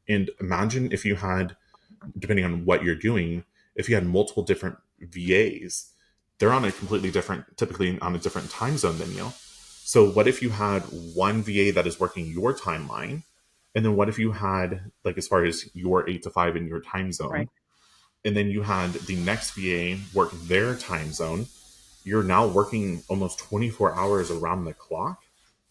And imagine if you had, depending on what you're doing, if you had multiple different VAs, they're on a completely different, typically on a different time zone than you. So what if you had one VA that is working your timeline? And then what if you had, like, as far as your 8 to 5 in your time zone, Right. and then you had the next VA work their time zone? You're now working almost 24 hours around the clock,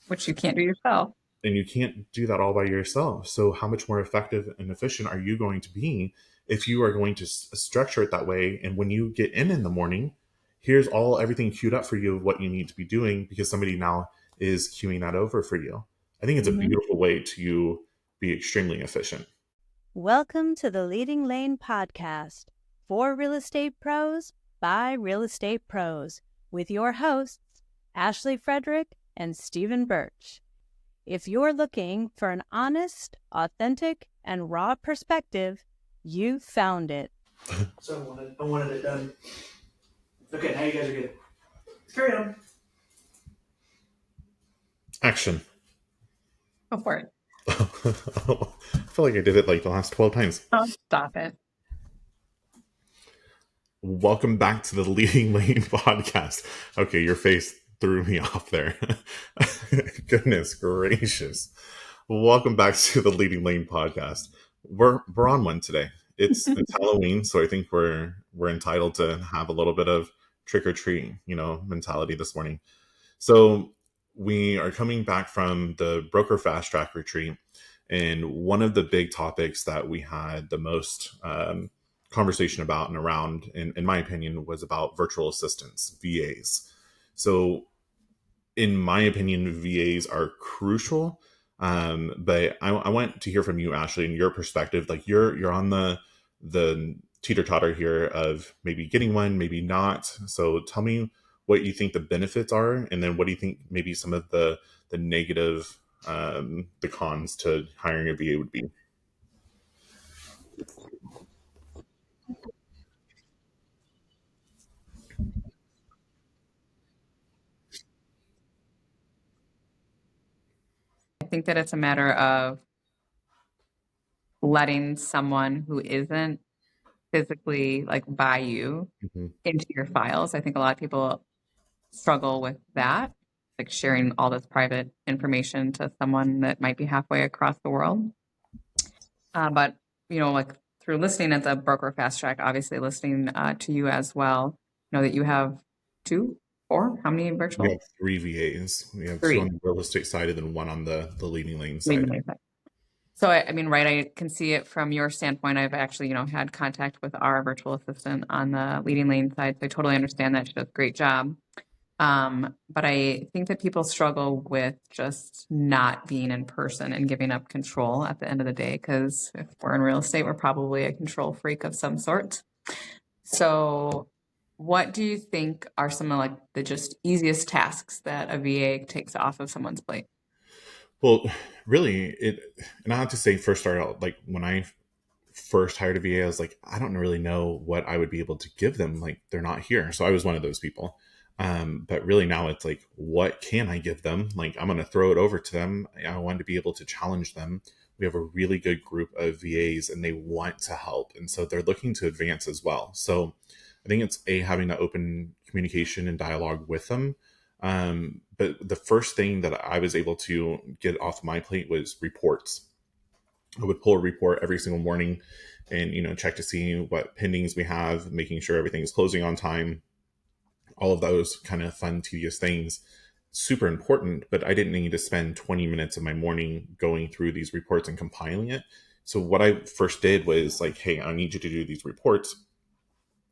Which you can't do yourself. and you can't do that all by yourself. So how much more effective and efficient are you going to be if you are going to structure it that way? And when you get in the morning, here's all everything queued up for you of what you need to be doing, because somebody now is queuing that over for you. I think it's a Mhm. beautiful way to be extremely efficient. Welcome to the Leading Lane podcast for real estate pros by real estate pros with your hosts, Ashley Frederick and Stephen Birch. If you're looking for an honest, authentic, and raw perspective, you found it. So I wanted it done. Okay, now you guys are good. Carry on. Action. Go for it. I feel like I did it like the last 12 times. Oh, stop it. Welcome back to the Leading Lane podcast. Okay, your face threw me off there. Goodness gracious. Welcome back to the Leading Lane podcast. We're on one today. It's Halloween, so I think we're entitled to have a little bit of trick or treat, mentality this morning. So we are coming back from the broker fast track retreat, and one of the big topics that we had the most conversation about and around, in my opinion, was about virtual assistants, VAs. So in my opinion, VAs are crucial. But I want to hear from you, Ashley, and your perspective. Like you're on the teeter totter here of maybe getting one, maybe not. So tell me what you think the benefits are, and then what do you think maybe some of the negative, the cons to hiring a VA would be. I think that it's a matter of letting someone who isn't physically like by you Mm-hmm. into your files. I think a lot of people struggle with that, like sharing all this private information to someone that might be halfway across the world. But like through listening at the broker fast track, obviously listening to you as well, know that you have two, four, how many We virtual? have 3 VAs. We have two on Three. the real estate side, and then one on the leading lane Leading side. lane side. So I mean, right, I can see it from your standpoint. I've actually, had contact with our virtual assistant on the leading lane side. So I totally understand that. She does a great job. But I think that people struggle with just not being in person and giving up control at the end of the day. Because if we're in real estate, we're probably a control freak of some sort. So what do you think are some of like the just easiest tasks that a VA takes off of someone's plate? Well, really, and I have to say, first start out, like when I first hired a VA, I was like, I don't really know what I would be able to give them. Like, they're not here. So I was one of those people. But really now it's like, what can I give them? Like, I'm going to throw it over to them. I want to be able to challenge them. We have a really good group of VAs and they want to help. And so they're looking to advance as well. So I think it's having that open communication and dialogue with them. But the first thing that I was able to get off my plate was reports. I would pull a report every single morning and check to see what pendings we have, making sure everything is closing on time, all of those kind of fun, tedious things. Super important, but I didn't need to spend 20 minutes of my morning going through these reports and compiling it. So what I first did was like, hey, I need you to do these reports.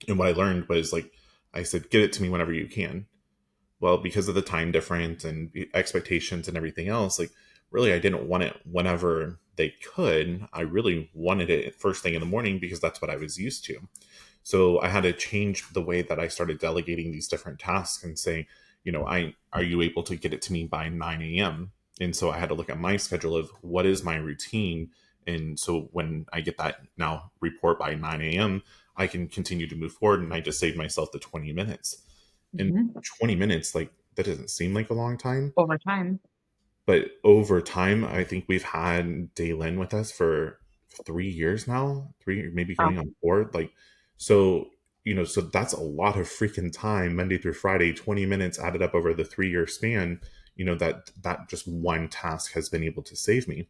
And what I learned was like, I said, get it to me whenever you can. Well, because of the time difference and expectations and everything else, like really I didn't want it whenever they could. I really wanted it first thing in the morning because that's what I was used to. So I had to change the way that I started delegating these different tasks and say, are you able to get it to me by 9 a.m.? And so I had to look at my schedule of what is my routine. And so when I get that now report by 9 a.m., I can continue to move forward, and I just saved myself the 20 minutes. And Mm-hmm. 20 minutes, like that doesn't seem like a long time. Over time. But over time, I think we've had Daylin with us for 3 years now, three, maybe Wow. going on 4. Like, so, so that's a lot of freaking time, Monday through Friday, 20 minutes added up over the 3-year span, that just one task has been able to save me.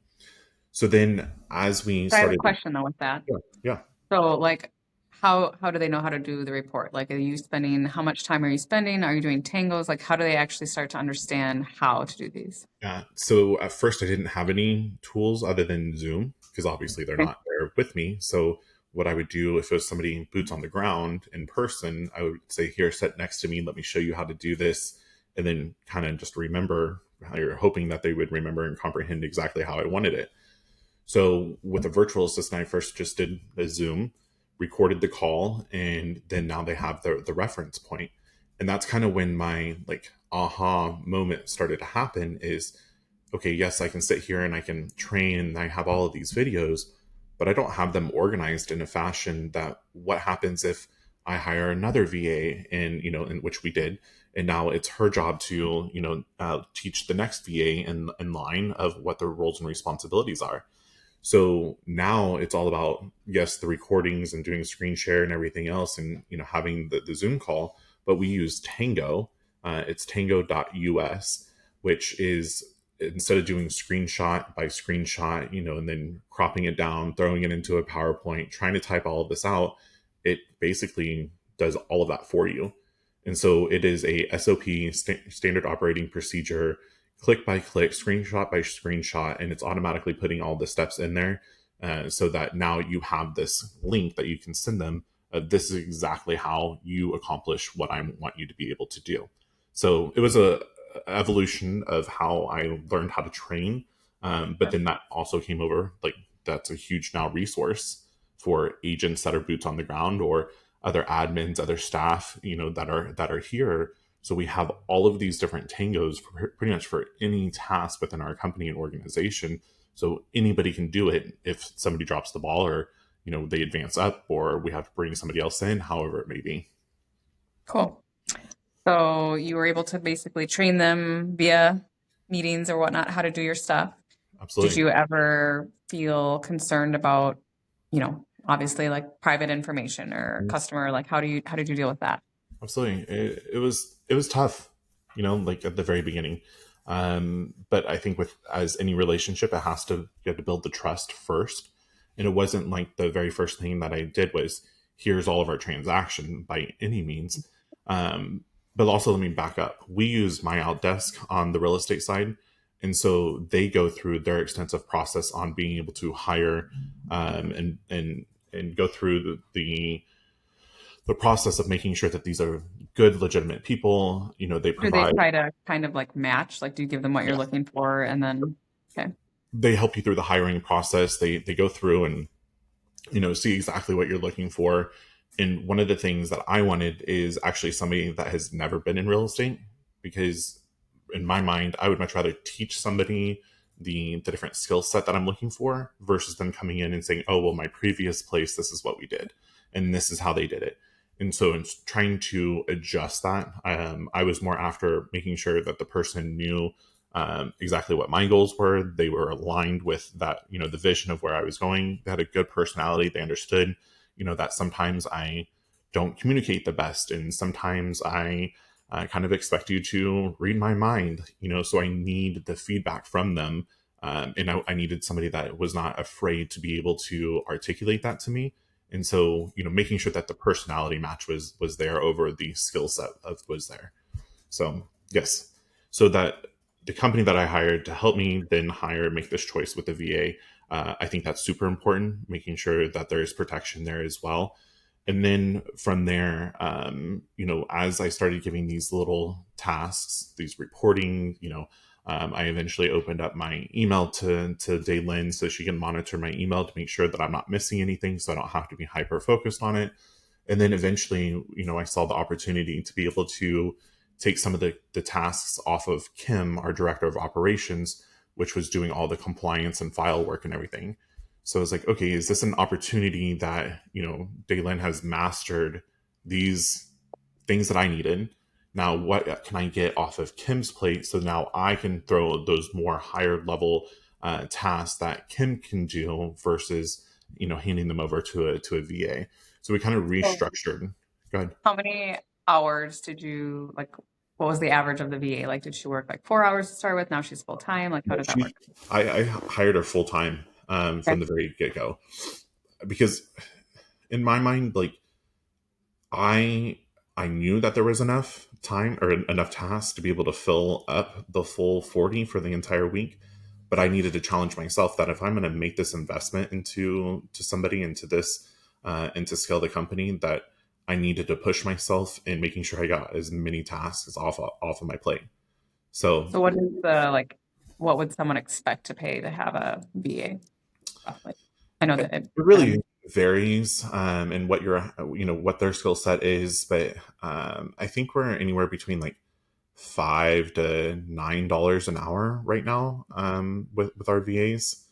So then as we So I have a started, question though with that. yeah, yeah. So like how do they know how to do the report? Like, are you spending, how much time are you spending? Are you doing tangos? Like, how do they actually start to understand how to do these? Yeah. So at first, I didn't have any tools other than Zoom because obviously they're Okay. not there with me. So what I would do if it was somebody boots on the ground in person, I would say, "Here, sit next to me. Let me show you how to do this," and then kind of just remember. You're hoping that they would remember and comprehend exactly how I wanted it. So with a virtual assistant, I first just did a Zoom, recorded the call, and then now they have the reference point. And that's kind of when my like aha moment started to happen is, okay, yes, I can sit here and I can train and I have all of these videos, but I don't have them organized in a fashion that what happens if I hire another VA and, in which we did. And now it's her job to, teach the next VA in line of what their roles and responsibilities are. So now it's all about, yes, the recordings and doing screen share and everything else and, having the Zoom call, but we use Tango. It's tango.us, which is instead of doing screenshot by screenshot, and then cropping it down, throwing it into a PowerPoint, trying to type all of this out, it basically does all of that for you. And so it is a SOP, standard operating procedure, click by click, screenshot by screenshot, and it's automatically putting all the steps in there so that now you have this link that you can send them. This is exactly how you accomplish what I want you to be able to do. So it was a evolution of how I learned how to train, but then that also came over like that's a huge now resource for agents that are boots on the ground or other admins, other staff, that are here. So we have all of these different tangos for pretty much for any task within our company and organization. So anybody can do it if somebody drops the ball or, they advance up or we have to bring somebody else in, however it may be. Cool. So you were able to basically train them via meetings or whatnot, how to do your stuff. Did Absolutely. you ever feel concerned about, obviously like private information or customer, like how did you deal with that? Absolutely. It was tough, like at the very beginning. But I think with as any relationship, you have to build the trust first. And it wasn't like the very first thing that I did was here's all of our transaction by any means. But also let me back up. We use My Outdesk on the real estate side. And so they go through their extensive process on being able to hire and go through the process of making sure that these are good, legitimate people. They Do they provide, try to kind of like match? Like, do you give them what you're yeah, looking for and then, okay. they help you through the hiring process. They go through and see exactly what you're looking for. And one of the things that I wanted is actually somebody that has never been in real estate, because in my mind, I would much rather teach somebody the different skill set that I'm looking for versus them coming in and saying, "Oh, well, my previous place, this is what we did, and this is how they did it." And so, in trying to adjust that, I was more after making sure that the person knew exactly what my goals were. They were aligned with that, the vision of where I was going. They had a good personality. They understood, that sometimes I don't communicate the best, and sometimes I kind of expect you to read my mind, so I need the feedback from them. And I needed somebody that was not afraid to be able to articulate that to me. And so, making sure that the personality match was there over the skill set of was there. So yes, so that the company that I hired to help me then make this choice with the VA, I think that's super important. Making sure that there's protection there as well. And then from there, as I started giving these little tasks, these reporting, I eventually opened up my email to Daylin so she can monitor my email to make sure that I'm not missing anything, so I don't have to be hyper focused on it. And then eventually, I saw the opportunity to be able to take some of the tasks off of Kim, our director of operations, which was doing all the compliance and file work and everything. So I was like, okay, is this an opportunity that, Daylin has mastered these things that I needed? Now, what can I get off of Kim's plate so now I can throw those more higher level tasks that Kim can do versus handing them over to a VA. So we kind of So restructured. Go ahead. how many hours did you like? What was the average of the VA? Like, did she work like 4 hours to start with? Now she's full time. Like, how No, did that work? I hired her full time Okay. from the very get go, because in my mind, like I I knew that there was enough time or enough tasks to be able to fill up the full 40 for the entire week, but I needed to challenge myself that if I'm going to make this investment into somebody, into this and to scale the company, that I needed to push myself in making sure I got as many tasks as off of my plate. So So what is the like? What would someone expect to pay to have a VA roughly? I know that it really varies in what what their skill set is, but I think we're anywhere between like $5 to $9 an hour right now with our VAs.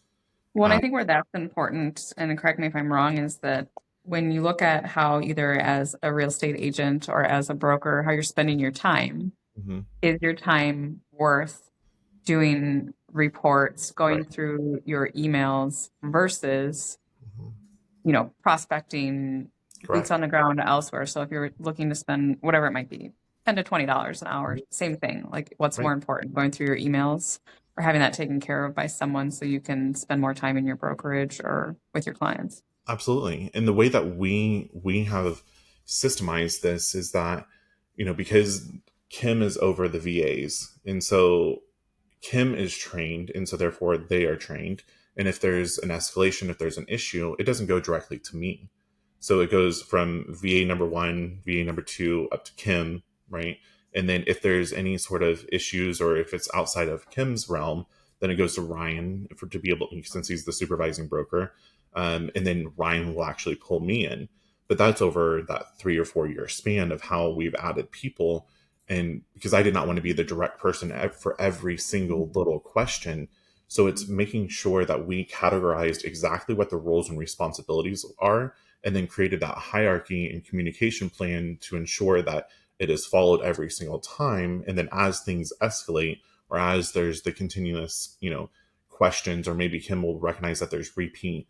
Well, and Uh, I think where that's important, and correct me if I'm wrong, is that when you look at how either as a real estate agent or as a broker, how you're spending your time, mhm, is your time worth doing reports, right. going through your emails versus, Mhm, prospecting boots correct. on the ground elsewhere. So if you're looking to spend whatever it might be, $10 to $20 an hour, Mhm, same thing. Like what's right. more important, going through your emails or having that taken care of by someone so you can spend more time in your brokerage or with your clients? Absolutely. And the way that we have systemized this is that, because Kim is over the VAs, and so Kim is trained, and so therefore they are trained. And if there's an escalation, if there's an issue, it doesn't go directly to me. So it goes from VA number one, VA number two, up to Kim, right? And then if there's any sort of issues or if it's outside of Kim's realm, then it goes to Ryan to be able, since he's the supervising broker. And then Ryan will actually pull me in. But that's over that 3 or 4 year span of how we've added people, and because I did not want to be the direct person for every single little question. So it's making sure that we categorized exactly what the roles and responsibilities are, and then created that hierarchy and communication plan to ensure that it is followed every single time. And then as things escalate, or as there's the continuous, questions, or maybe Kim will recognize that there's repeat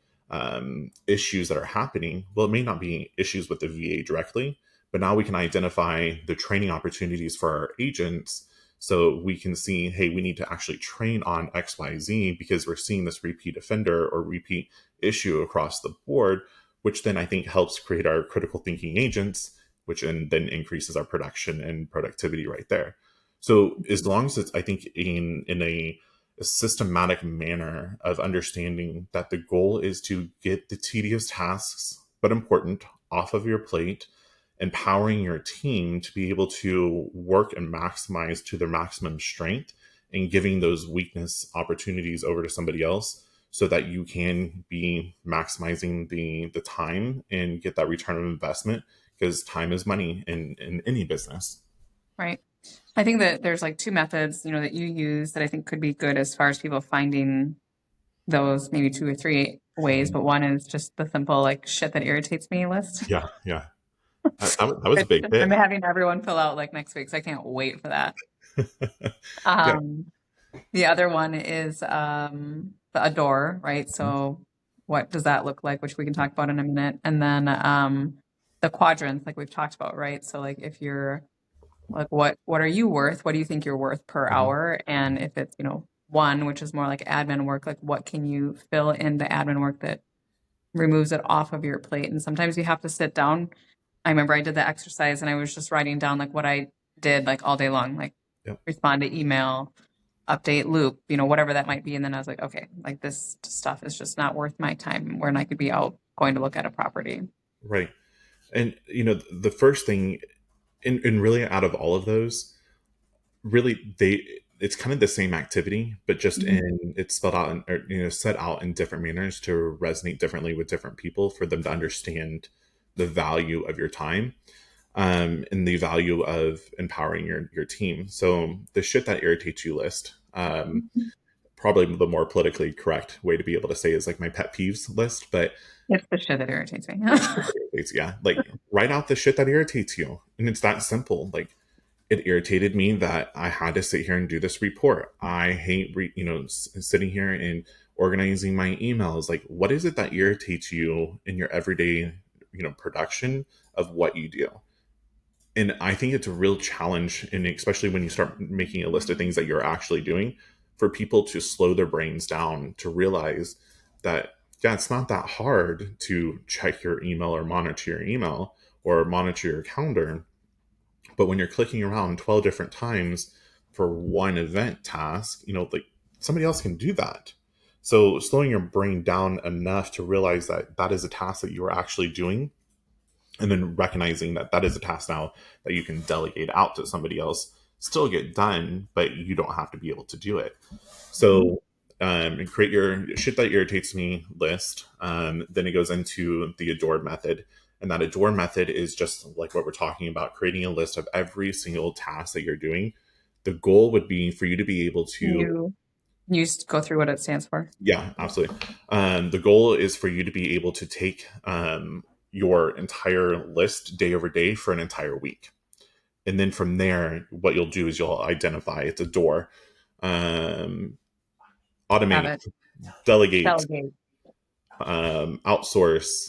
issues that are happening. Well, it may not be issues with the VA directly, but now we can identify the training opportunities for our agents, so we can see, hey, we need to actually train on XYZ because we're seeing this repeat offender or repeat issue across the board, which then I think helps create our critical thinking agents, which then increases our production and productivity right there. So as long as it's, I think, in a systematic manner of understanding that the goal is to get the tedious tasks but important off of your plate, empowering your team to be able to work and maximize to their maximum strength, and giving those weakness opportunities over to somebody else so that you can be maximizing the time and get that return on investment, because time is money in any business. Right. I think that there's like two methods, that you use that I think could be good as far as people finding those maybe two or three ways. Mhm. But one is just the simple like shit that irritates me list. Yeah, yeah. That was a Which big I'm hit. having everyone fill out like next week, so I can't wait for that. Yeah. Um, the other one is the adore, right? Mhm. So what does that look like, which we can talk about in a minute. And then the quadrants, like we've talked about, right? So like if you're like what are you worth? What do you think you're worth per Mhm. hour? And if it's, one, which is more like admin work, like what can you fill in the admin work that removes it off of your plate? And sometimes you have to sit down. I remember I did the exercise and I was just writing down like what I did like all day long, like Yep. respond to email, update loop, whatever that might be. And then I was like, okay, like this stuff is just not worth my time when I could be out going to look at a property. Right. And the first thing, and really out of all of those, really it's kind of the same activity, but just Mhm. in it's spelled out and, or, set out in different manners to resonate differently with different people, for them to understand the value of your time, and the value of empowering your team. So the shit that irritates you list, probably the more politically correct way to be able to say is like my pet peeves list, but It's the shit that irritates me. the shit that irritates, yeah, like write out the shit that irritates you, and it's that simple. Like, it irritated me that I had to sit here and do this report. I hate, sitting here and organizing my emails. Like, what is it that irritates you in your everyday, production of what you do? And I think it's a real challenge, and especially when you start making a list of things that you're actually doing, for people to slow their brains down to realize that, yeah, it's not that hard to check your email or monitor your email or monitor your calendar. But when you're clicking around 12 different times for one event task, like, somebody else can do that. So slowing your brain down enough to realize that that is a task that you are actually doing, and then recognizing that that is a task now that you can delegate out to somebody else, still get done, but you don't have to be able to do it. So create your shit that irritates me list. Then it goes into the adore method. And that adore method is just like what we're talking about, creating a list of every single task that you're doing. The goal would be for you to be able to... You go through what it stands for. Yeah, absolutely. The goal is for you to be able to take your entire list day over day for an entire week. And then from there, what you'll do is you'll identify it's a door, automate, delegate, outsource,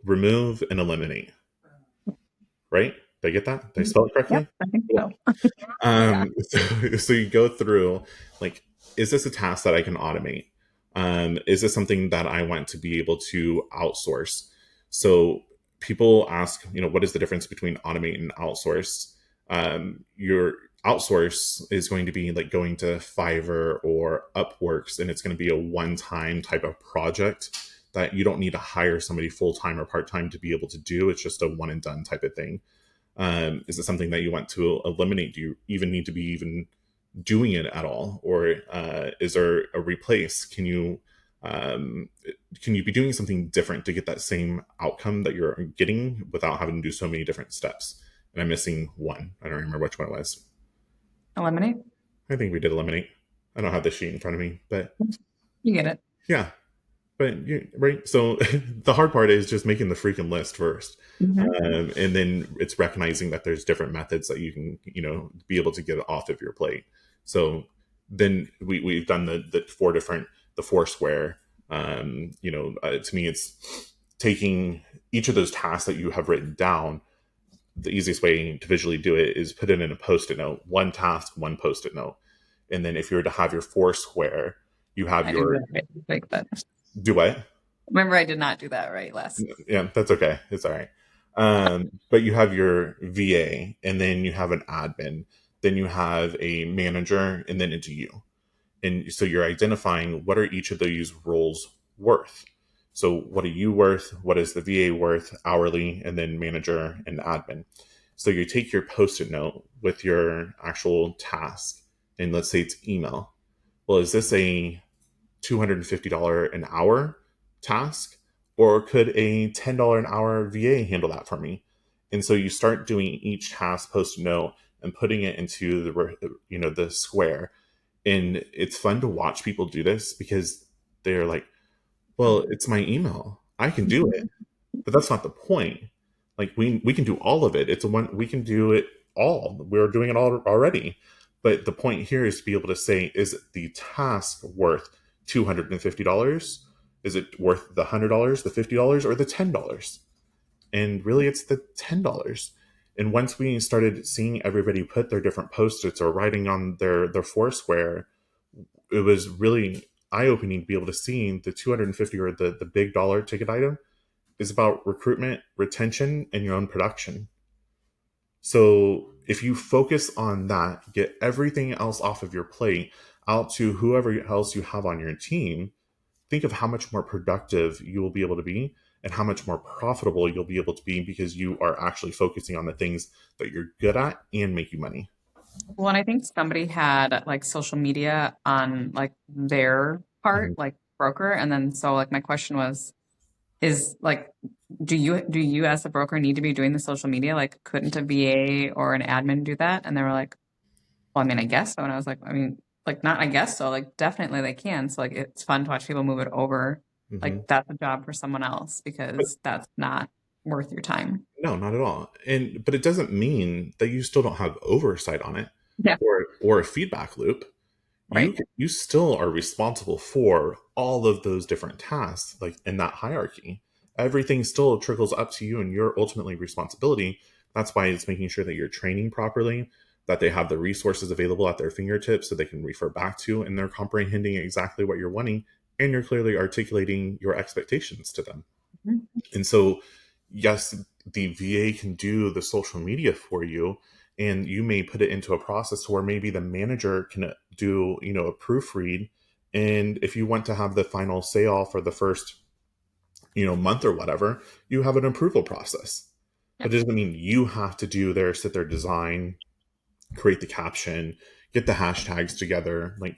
remove, and eliminate. Right? Did I get that? Did I spell it correctly? Yep, I think so. So you go through, like, is this a task that I can automate? Is this something that I want to be able to outsource? So people ask, what is the difference between automate and outsource? Your outsource is going to be like going to Fiverr or Upworks, and it's going to be a one-time type of project that you don't need to hire somebody full-time or part-time to be able to do. It's just a one and done type of thing. Is it something that you want to eliminate? Do you even need to be even doing it at all? Or is there a replace? Can you be doing something different to get that same outcome that you're getting without having to do so many different steps? And I'm missing one. I don't remember which one it was. Eliminate? I think we did eliminate. I don't have the sheet in front of me, but you get it. Yeah. But right. So the hard part is just making the freaking list first. And then it's recognizing that there's different methods that you can, be able to get it off of your plate. So then we've done the four square. To me, it's taking each of those tasks that you have written down. The easiest way to visually do it is put it in a Post-it note, one task, one Post-it note. And then if you were to have your four square, you have like that. Do what? Remember, I did not do that right last. Yeah, that's okay. It's all right. But you have your VA, and then you have an admin, then you have a manager, and then it's you. And so you're identifying what are each of these roles worth. So what are you worth? What is the VA worth hourly? And then manager and admin. So you take your Post-it note with your actual task, and let's say it's email. Well, is this a $250 an hour task, or could a $10 an hour VA handle that for me? And so you start doing each task Post-it note and putting it into the square. And it's fun to watch people do this because they're like, well, it's my email, I can do it. But that's not the point. Like, we can do all of it. We can do it all. We're doing it all already. But the point here is to be able to say, is the task worth $250? Is it worth the $100, the $50, or the $10? And really, it's the $10. And once we started seeing everybody put their different Post-its or writing on their Foursquare, it was really eye-opening to be able to see the $250 or the big dollar ticket item is about recruitment, retention, and your own production. So if you focus on that, get everything else off of your plate out to whoever else you have on your team, think of how much more productive you will be able to be and how much more profitable you'll be able to be because you are actually focusing on the things that you're good at and make you money. Well, and I think somebody had like social media on like their part, like broker. And then so like my question was, is like, do you as a broker need to be doing the social media? Like, couldn't a VA or an admin do that? And they were like, well, I mean, I guess so. And I was like, I mean, like, not I guess so. Like, definitely they can. So like, it's fun to watch people move it over. Like, that's a job for someone else because that's not worth your time. No, not at all. But it doesn't mean that you still don't have oversight on it, Yeah. or a feedback loop. Right. You still are responsible for all of those different tasks, like in that hierarchy. Everything still trickles up to you and your ultimately responsibility. That's why it's making sure that you're training properly, that they have the resources available at their fingertips so they can refer back to, and they're comprehending exactly what you're wanting, and you're clearly articulating your expectations to them. Mhm. And so, yes, the VA can do the social media for you, and you may put it into a process where maybe the manager can do, a proofread. And if you want to have the final say all for the first, month or whatever, you have an approval process. Yeah. But it doesn't mean you have to sit there, design, create the caption, get the hashtags together. Like,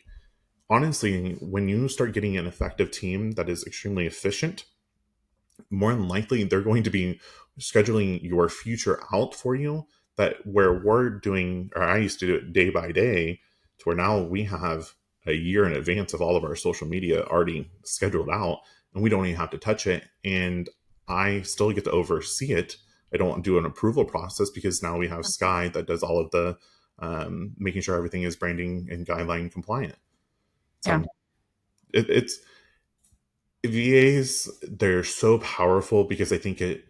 honestly, when you start getting an effective team that is extremely efficient, more than likely they're going to be scheduling your future out for you, that where we're doing, or I used to do it day by day, to where now we have a year in advance of all of our social media already scheduled out, and we don't even have to touch it, and I still get to oversee it. I don't do an approval process because now we have Sky that does all of the making sure everything is branding and guideline compliant. Yeah. So it's VAs, they're so powerful because I think it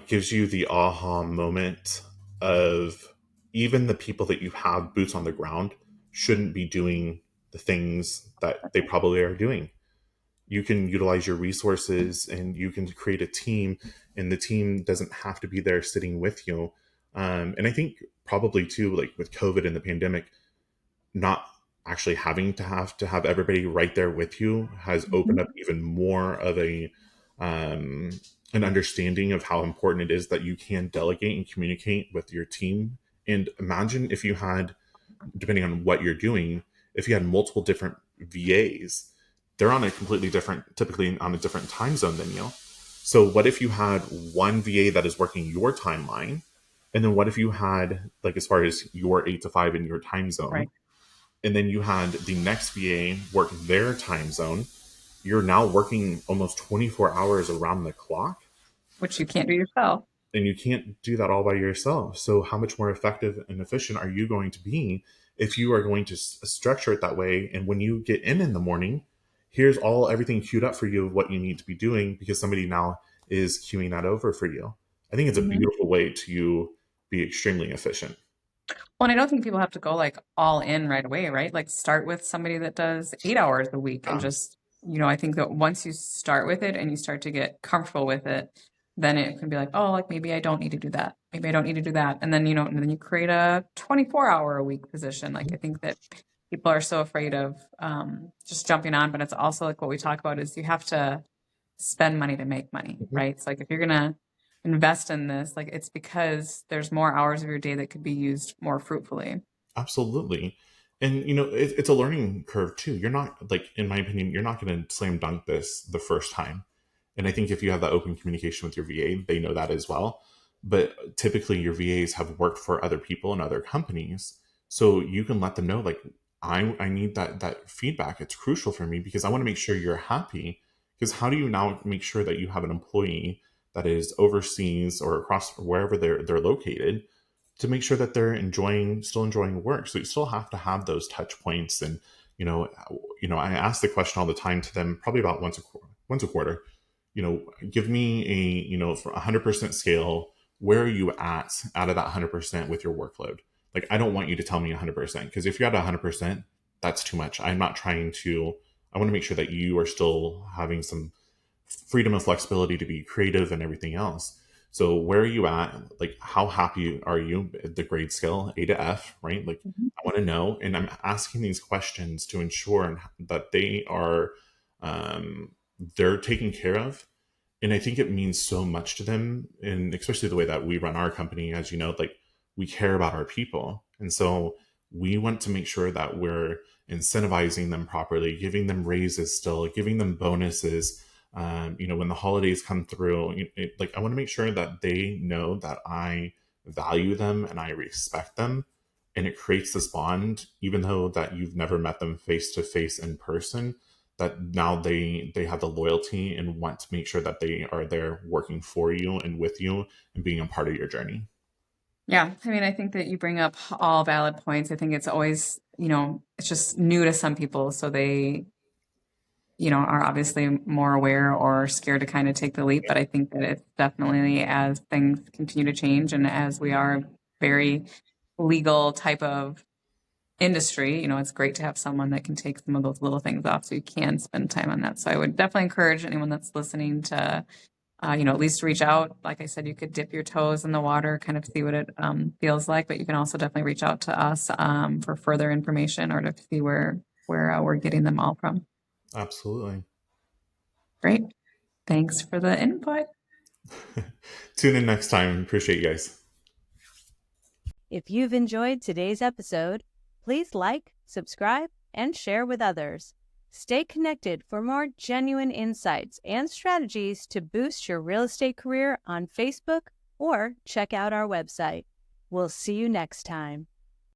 gives you the aha moment of, even the people that you have boots on the ground shouldn't be doing the things that they probably are doing. You can utilize your resources and you can create a team, and the team doesn't have to be there sitting with you. And I think probably too, like with COVID and the pandemic, not actually having to have everybody right there with you has Mhm. opened up even more of a um, an understanding of how important it is that you can delegate and communicate with your team. And imagine if you had, depending on what you're doing, if you had multiple different VAs, they're on a completely different, typically on a different time zone than you. So what if you had one VA that is working your timeline, and then what if you had, like, as far as your 8 to 5 in your time zone, Right. and then you had the next VA work their time zone? You're now working almost 24 hours around the clock, Which you can't do yourself. and you can't do that all by yourself. So, how much more effective and efficient are you going to be if you are going to structure it that way? And when you get in the morning, here's everything queued up for you of what you need to be doing, because somebody now is queuing that over for you. I think it's a Mhm. beautiful way to be extremely efficient. Well, and I don't think people have to go like all in right away, right? Like start with somebody that does 8 hours a week and Yeah. just, I think that once you start with it and you start to get comfortable with it, then it can be like, oh, like maybe I don't need to do that. Maybe I don't need to do that. And then, and then you create a 24-hour a week position. Like I think that people are so afraid of just jumping on, but it's also like what we talk about is you have to spend money to make money, Mhm. right? So like if you're gonna invest in this, like it's because there's more hours of your day that could be used more fruitfully. Absolutely. And it's a learning curve too. You're not, like, in my opinion, you're not going to slam dunk this the first time. And I think if you have that open communication with your VA, they know that as well. But typically your VAs have worked for other people and other companies. So you can let them know, like, I need that feedback. It's crucial for me because I want to make sure you're happy. Because how do you now make sure that you have an employee that is overseas or across wherever they're located, to make sure that they're still enjoying work? So you still have to have those touch points. And you know, I ask the question all the time to them, probably about once a quarter. Give me a, for 100% scale, where are you at out of that 100% with your workload? Like, I don't want you to tell me 100%, because if you're at 100%, that's too much. I'm not trying to. I want to make sure that you are still having some freedom and flexibility to be creative and everything else. So where are you at? Like, how happy are you? The grade scale, A to F, right? Like, Mhm. I want to know, and I'm asking these questions to ensure that um, they're taken care of. And I think it means so much to them, and especially the way that we run our company, as you know, like, we care about our people, and so we want to make sure that we're incentivizing them properly, giving them raises, still giving them bonuses. When the holidays come through, like, I want to make sure that they know that I value them and I respect them, and it creates this bond, even though that you've never met them face to face in person, that now they have the loyalty and want to make sure that they are there working for you and with you and being a part of your journey. Yeah, I mean, I think that you bring up all valid points. I think it's always, it's just new to some people, so they, are obviously more aware or scared to kind of take the leap. But I think that it's definitely, as things continue to change and as we are very legal type of industry, it's great to have someone that can take some of those little things off so you can spend time on that. So I would definitely encourage anyone that's listening to at least reach out. Like I said, you could dip your toes in the water, kind of see what it feels like, but you can also definitely reach out to us for further information or to see where we're getting them all from. Absolutely. Great. Thanks for the input. Tune in next time. Appreciate you guys. If you've enjoyed today's episode, please like, subscribe, and share with others. Stay connected for more genuine insights and strategies to boost your real estate career on Facebook or check out our website. We'll see you next time.